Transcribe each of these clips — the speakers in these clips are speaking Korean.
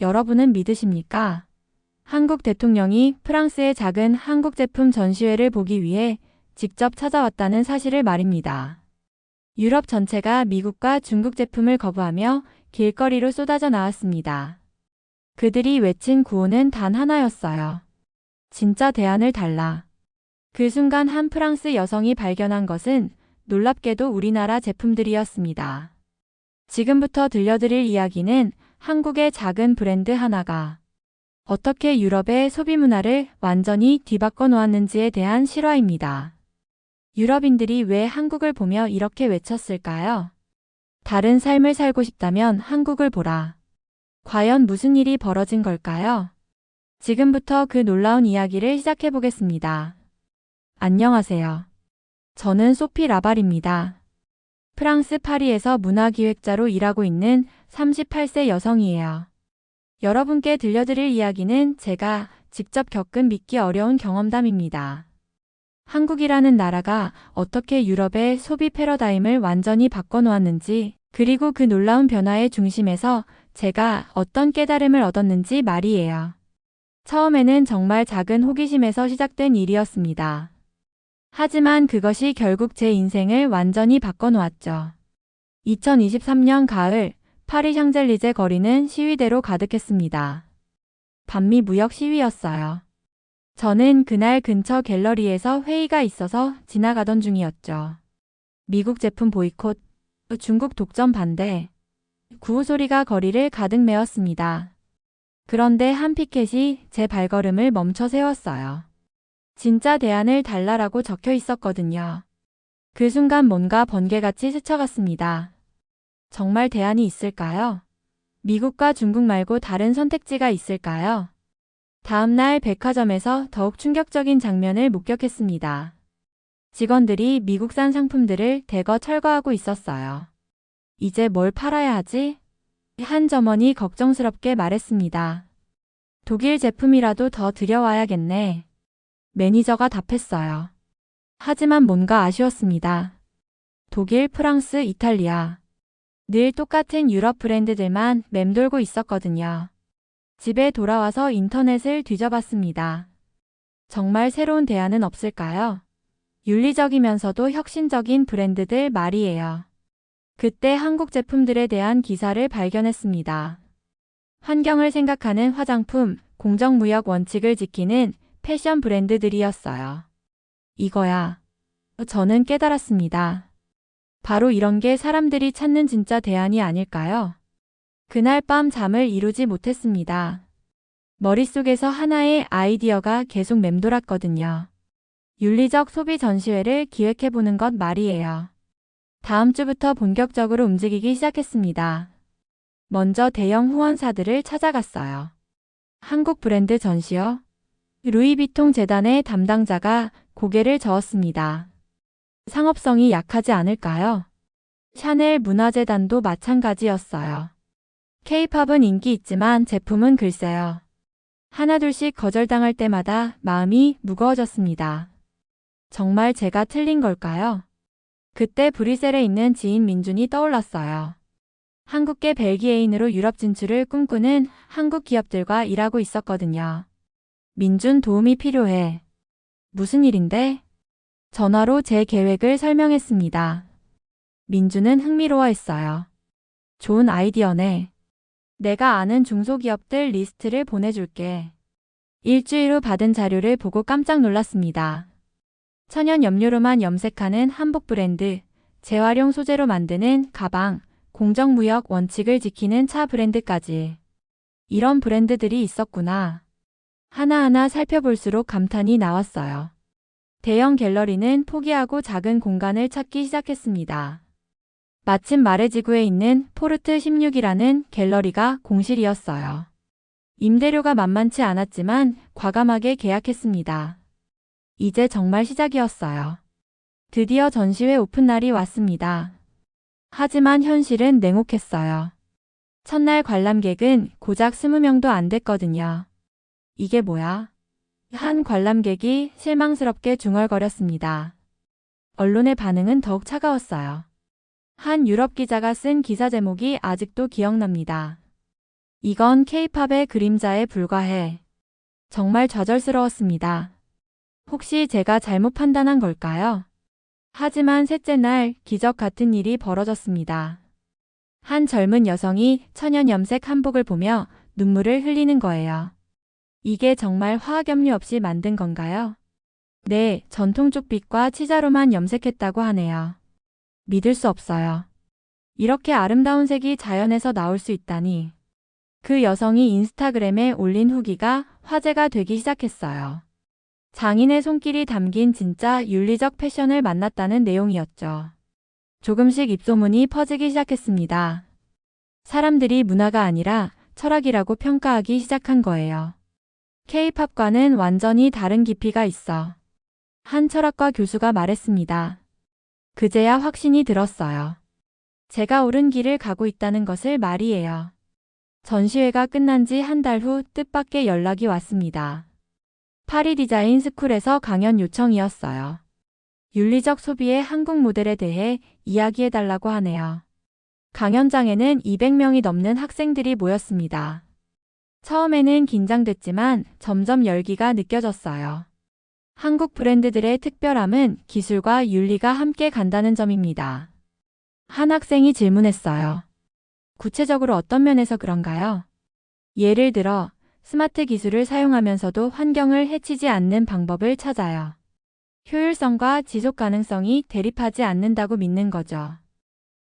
여러분은 믿으십니까? 한국 대통령이 프랑스의 작은 한국 제품 전시회를 보기 위해 직접 찾아왔다는 사실을 말입니다. 유럽 전체가 미국과 중국 제품을 거부하며 길거리로 쏟아져 나왔습니다. 그들이 외친 구호는 단 하나였어요. 진짜 대안을 달라. 그 순간 한 프랑스 여성이 발견한 것은 놀랍게도 우리나라 제품들이었습니다. 지금부터 들려드릴 이야기는 한국의 작은 브랜드 하나가 어떻게 유럽의 소비 문화를 완전히 뒤바꿔 놓았는지에 대한 실화입니다. 유럽인들이 왜 한국을 보며 이렇게 외쳤을까요? 다른 삶을 살고 싶다면 한국을 보라. 과연 무슨 일이 벌어진 걸까요? 지금부터 그 놀라운 이야기를 시작해 보겠습니다. 안녕하세요. 저는 소피 라발입니다. 프랑스 파리에서 문화기획자로 일하고 있는 38세 여성이에요. 여러분께 들려드릴 이야기는 제가 직접 겪은 믿기 어려운 경험담입니다. 한국이라는 나라가 어떻게 유럽의 소비 패러다임을 완전히 바꿔놓았는지, 그리고 그 놀라운 변화의 중심에서 제가 어떤 깨달음을 얻었는지 말이에요. 처음에는 정말 작은 호기심에서 시작된 일이었습니다. 하지만 그것이 결국 제 인생을 완전히 바꿔놓았죠. 2023년 가을, 파리 샹젤리제 거리는 시위대로 가득했습니다. 반미 무역 시위였어요. 저는 그날 근처 갤러리에서 회의가 있어서 지나가던 중이었죠. 미국 제품 보이콧, 중국 독점 반대, 구호 소리가 거리를 가득 메웠습니다. 그런데 한 피켓이 제 발걸음을 멈춰 세웠어요. 진짜 대안을 달라라고 적혀 있었거든요. 그 순간 뭔가 번개같이 스쳐갔습니다. 정말 대안이 있을까요? 미국과 중국 말고 다른 선택지가 있을까요? 다음 날 백화점에서 더욱 충격적인 장면을 목격했습니다. 직원들이 미국산 상품들을 대거 철거하고 있었어요. 이제 뭘 팔아야 하지? 한 점원이 걱정스럽게 말했습니다. 독일 제품이라도 더 들여와야겠네. 매니저가 답했어요. 하지만 뭔가 아쉬웠습니다. 독일, 프랑스, 이탈리아. 늘 똑같은 유럽 브랜드들만 맴돌고 있었거든요. 집에 돌아와서 인터넷을 뒤져봤습니다. 정말 새로운 대안은 없을까요? 윤리적이면서도 혁신적인 브랜드들 말이에요. 그때 한국 제품들에 대한 기사를 발견했습니다. 환경을 생각하는 화장품, 공정무역 원칙을 지키는 패션 브랜드들이었어요. 이거야. 저는 깨달았습니다. 바로 이런 게 사람들이 찾는 진짜 대안이 아닐까요? 그날 밤 잠을 이루지 못했습니다. 머릿속에서 하나의 아이디어가 계속 맴돌았거든요. 윤리적 소비 전시회를 기획해보는 것 말이에요. 다음 주부터 본격적으로 움직이기 시작했습니다. 먼저 대형 후원사들을 찾아갔어요. 한국 브랜드 전시요? 루이비통 재단의 담당자가 고개를 저었습니다. 상업성이 약하지 않을까요? 샤넬 문화재단도 마찬가지였어요. K-팝은 인기 있지만 제품은 글쎄요. 하나둘씩 거절당할 때마다 마음이 무거워졌습니다. 정말 제가 틀린 걸까요? 그때 브뤼셀에 있는 지인 민준이 떠올랐어요. 한국계 벨기에인으로 유럽 진출을 꿈꾸는 한국 기업들과 일하고 있었거든요. 민준 도움이 필요해. 무슨 일인데? 전화로 제 계획을 설명했습니다. 민준은 흥미로워했어요. 좋은 아이디어네. 내가 아는 중소기업들 리스트를 보내줄게. 일주일 후 받은 자료를 보고 깜짝 놀랐습니다. 천연 염료로만 염색하는 한복 브랜드, 재활용 소재로 만드는 가방, 공정무역 원칙을 지키는 차 브랜드까지. 이런 브랜드들이 있었구나. 하나하나 살펴볼수록 감탄이 나왔어요. 대형 갤러리는 포기하고 작은 공간을 찾기 시작했습니다. 마침 마레지구에 있는 포르트 16이라는 갤러리가 공실이었어요. 임대료가 만만치 않았지만 과감하게 계약했습니다. 이제 정말 시작이었어요. 드디어 전시회 오픈날이 왔습니다. 하지만 현실은 냉혹했어요. 첫날 관람객은 고작 20명도 안 됐거든요. 이게 뭐야? 한 관람객이 실망스럽게 중얼거렸습니다. 언론의 반응은 더욱 차가웠어요. 한 유럽 기자가 쓴 기사 제목이 아직도 기억납니다. 이건 K-팝의 그림자에 불과해. 정말 좌절스러웠습니다. 혹시 제가 잘못 판단한 걸까요? 하지만 셋째 날 기적 같은 일이 벌어졌습니다. 한 젊은 여성이 천연 염색 한복을 보며 눈물을 흘리는 거예요. 이게 정말 화학염료 없이 만든 건가요? 네, 전통 쪽빛과 치자로만 염색했다고 하네요. 믿을 수 없어요. 이렇게 아름다운 색이 자연에서 나올 수 있다니. 그 여성이 인스타그램에 올린 후기가 화제가 되기 시작했어요. 장인의 손길이 담긴 진짜 윤리적 패션을 만났다는 내용이었죠. 조금씩 입소문이 퍼지기 시작했습니다. 사람들이 문화가 아니라 철학이라고 평가하기 시작한 거예요. K-팝과는 완전히 다른 깊이가 있어. 한 철학과 교수가 말했습니다. 그제야 확신이 들었어요. 제가 옳은 길을 가고 있다는 것을 말이에요. 전시회가 끝난 지 한 달 후 뜻밖의 연락이 왔습니다. 파리 디자인 스쿨에서 강연 요청이었어요. 윤리적 소비의 한국 모델에 대해 이야기해달라고 하네요. 강연장에는 200명이 넘는 학생들이 모였습니다. 처음에는 긴장됐지만 점점 열기가 느껴졌어요. 한국 브랜드들의 특별함은 기술과 윤리가 함께 간다는 점입니다. 한 학생이 질문했어요. 구체적으로 어떤 면에서 그런가요? 예를 들어, 스마트 기술을 사용하면서도 환경을 해치지 않는 방법을 찾아요. 효율성과 지속 가능성이 대립하지 않는다고 믿는 거죠.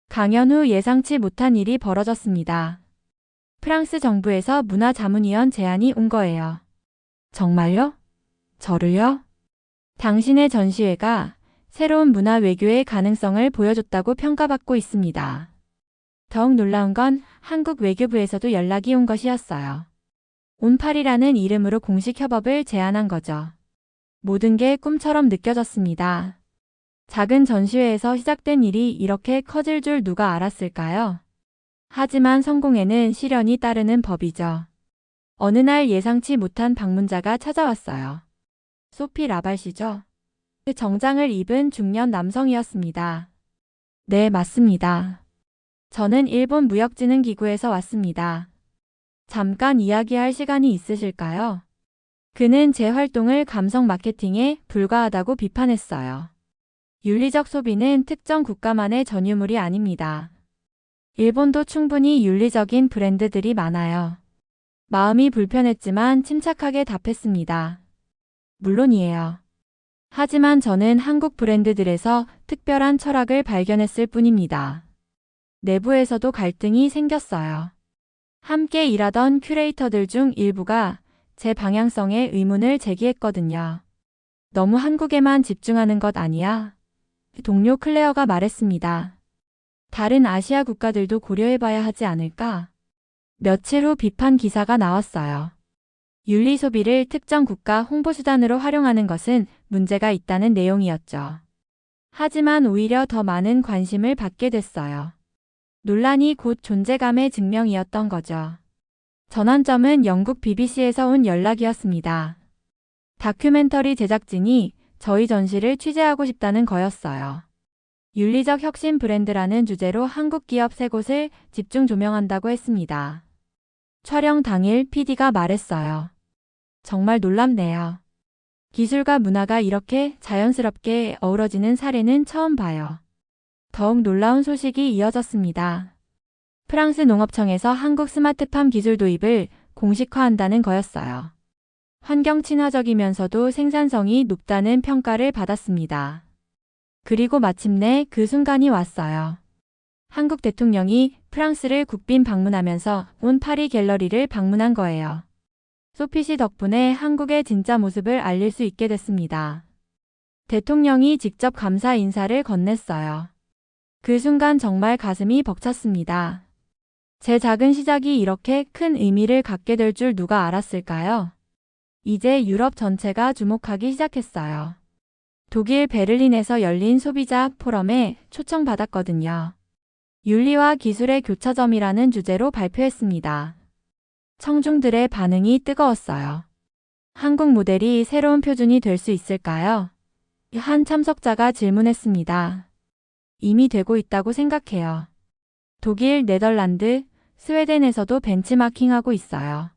강연 후 예상치 못한 일이 벌어졌습니다. 프랑스 정부에서 문화자문위원 제안이 온 거예요. 정말요? 저를요? 당신의 전시회가 새로운 문화 외교의 가능성을 보여줬다고 평가받고 있습니다. 더욱 놀라운 건 한국 외교부에서도 연락이 온 것이었어요. 온팔이라는 이름으로 공식 협업을 제안한 거죠. 모든 게 꿈처럼 느껴졌습니다. 작은 전시회에서 시작된 일이 이렇게 커질 줄 누가 알았을까요? 하지만 성공에는 시련이 따르는 법이죠. 어느 날 예상치 못한 방문자가 찾아왔어요. 소피 라발시죠? 그 정장을 입은 중년 남성이었습니다. 네, 맞습니다. 저는 일본 무역진흥기구에서 왔습니다. 잠깐 이야기할 시간이 있으실까요? 그는 제 활동을 감성 마케팅에 불과하다고 비판했어요. 윤리적 소비는 특정 국가만의 전유물이 아닙니다. 일본도 충분히 윤리적인 브랜드들이 많아요. 마음이 불편했지만 침착하게 답했습니다. 물론이에요. 하지만 저는 한국 브랜드들에서 특별한 철학을 발견했을 뿐입니다. 내부에서도 갈등이 생겼어요. 함께 일하던 큐레이터들 중 일부가 제 방향성에 의문을 제기했거든요. 너무 한국에만 집중하는 것 아니야? 동료 클레어가 말했습니다. 다른 아시아 국가들도 고려해봐야 하지 않을까? 며칠 후 비판 기사가 나왔어요. 윤리 소비를 특정 국가 홍보수단으로 활용하는 것은 문제가 있다는 내용이었죠. 하지만 오히려 더 많은 관심을 받게 됐어요. 논란이 곧 존재감의 증명이었던 거죠. 전환점은 영국 BBC에서 온 연락이었습니다. 다큐멘터리 제작진이 저희 전시를 취재하고 싶다는 거였어요. 윤리적 혁신 브랜드라는 주제로 한국 기업 3곳을 집중 조명한다고 했습니다. 촬영 당일 PD가 말했어요. 정말 놀랍네요. 기술과 문화가 이렇게 자연스럽게 어우러지는 사례는 처음 봐요. 더욱 놀라운 소식이 이어졌습니다. 프랑스 농업청에서 한국 스마트팜 기술 도입을 공식화한다는 거였어요. 환경 친화적이면서도 생산성이 높다는 평가를 받았습니다. 그리고 마침내 그 순간이 왔어요. 한국 대통령이 프랑스를 국빈 방문하면서 온 파리 갤러리를 방문한 거예요. 소피 씨 덕분에 한국의 진짜 모습을 알릴 수 있게 됐습니다. 대통령이 직접 감사 인사를 건넸어요. 그 순간 정말 가슴이 벅찼습니다. 제 작은 시작이 이렇게 큰 의미를 갖게 될 줄 누가 알았을까요? 이제 유럽 전체가 주목하기 시작했어요. 독일 베를린에서 열린 소비자 포럼에 초청받았거든요. 윤리와 기술의 교차점이라는 주제로 발표했습니다. 청중들의 반응이 뜨거웠어요. 한국 모델이 새로운 표준이 될 수 있을까요? 한 참석자가 질문했습니다. 이미 되고 있다고 생각해요. 독일, 네덜란드, 스웨덴에서도 벤치마킹하고 있어요.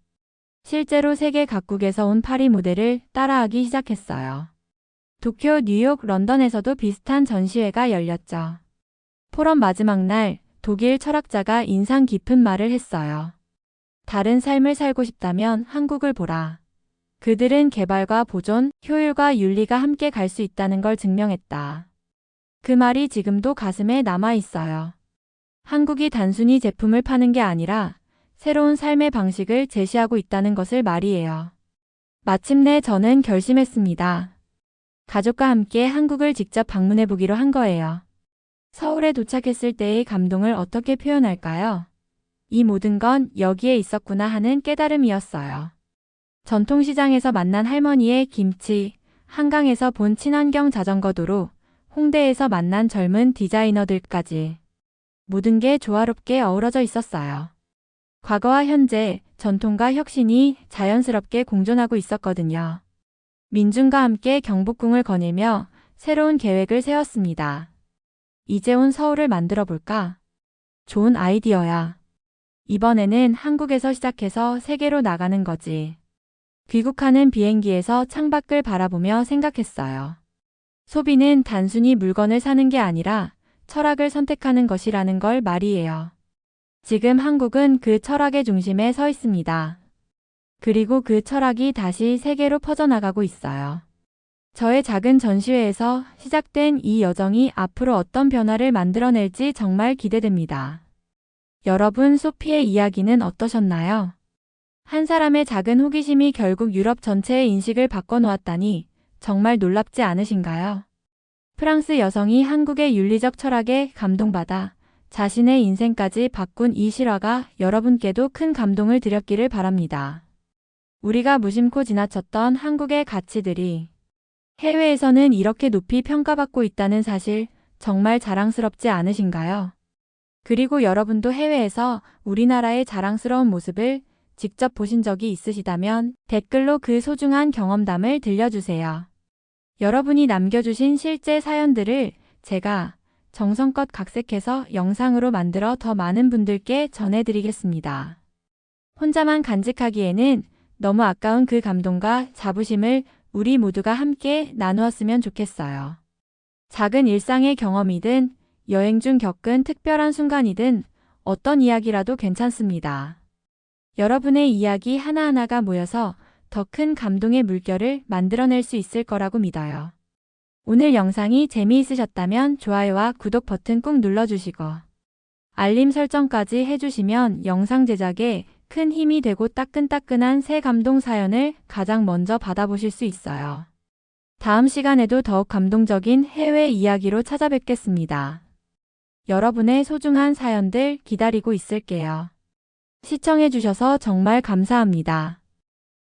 실제로 세계 각국에서 온 파리 모델을 따라하기 시작했어요. 도쿄, 뉴욕, 런던에서도 비슷한 전시회가 열렸죠. 포럼 마지막 날 독일 철학자가 인상 깊은 말을 했어요. 다른 삶을 살고 싶다면 한국을 보라. 그들은 개발과 보존, 효율과 윤리가 함께 갈 수 있다는 걸 증명했다. 그 말이 지금도 가슴에 남아 있어요. 한국이 단순히 제품을 파는 게 아니라 새로운 삶의 방식을 제시하고 있다는 것을 말이에요. 마침내 저는 결심했습니다. 가족과 함께 한국을 직접 방문해 보기로 한 거예요. 서울에 도착했을 때의 감동을 어떻게 표현할까요? 이 모든 건 여기에 있었구나 하는 깨달음이었어요. 전통시장에서 만난 할머니의 김치, 한강에서 본 친환경 자전거 도로, 홍대에서 만난 젊은 디자이너들까지. 모든 게 조화롭게 어우러져 있었어요. 과거와 현재, 전통과 혁신이 자연스럽게 공존하고 있었거든요. 민중과 함께 경복궁을 거닐며 새로운 계획을 세웠습니다. 이제 온 서울을 만들어 볼까? 좋은 아이디어야. 이번에는 한국에서 시작해서 세계로 나가는 거지. 귀국하는 비행기에서 창밖을 바라보며 생각했어요. 소비는 단순히 물건을 사는 게 아니라 철학을 선택하는 것이라는 걸 말이에요. 지금 한국은 그 철학의 중심에 서 있습니다. 그리고 그 철학이 다시 세계로 퍼져나가고 있어요. 저의 작은 전시회에서 시작된 이 여정이 앞으로 어떤 변화를 만들어낼지 정말 기대됩니다. 여러분, 소피의 이야기는 어떠셨나요? 한 사람의 작은 호기심이 결국 유럽 전체의 인식을 바꿔놓았다니 정말 놀랍지 않으신가요? 프랑스 여성이 한국의 윤리적 철학에 감동받아 자신의 인생까지 바꾼 이 실화가 여러분께도 큰 감동을 드렸기를 바랍니다. 우리가 무심코 지나쳤던 한국의 가치들이 해외에서는 이렇게 높이 평가받고 있다는 사실 정말 자랑스럽지 않으신가요? 그리고 여러분도 해외에서 우리나라의 자랑스러운 모습을 직접 보신 적이 있으시다면 댓글로 그 소중한 경험담을 들려주세요. 여러분이 남겨주신 실제 사연들을 제가 정성껏 각색해서 영상으로 만들어 더 많은 분들께 전해드리겠습니다. 혼자만 간직하기에는 너무 아까운 그 감동과 자부심을 우리 모두가 함께 나누었으면 좋겠어요. 작은 일상의 경험이든 여행 중 겪은 특별한 순간이든 어떤 이야기라도 괜찮습니다. 여러분의 이야기 하나하나가 모여서 더 큰 감동의 물결을 만들어낼 수 있을 거라고 믿어요. 오늘 영상이 재미있으셨다면 좋아요와 구독 버튼 꾹 눌러주시고 알림 설정까지 해주시면 영상 제작에 큰 힘이 되고 따끈따끈한 새 감동 사연을 가장 먼저 받아보실 수 있어요. 다음 시간에도 더욱 감동적인 해외 이야기로 찾아뵙겠습니다. 여러분의 소중한 사연들 기다리고 있을게요. 시청해주셔서 정말 감사합니다.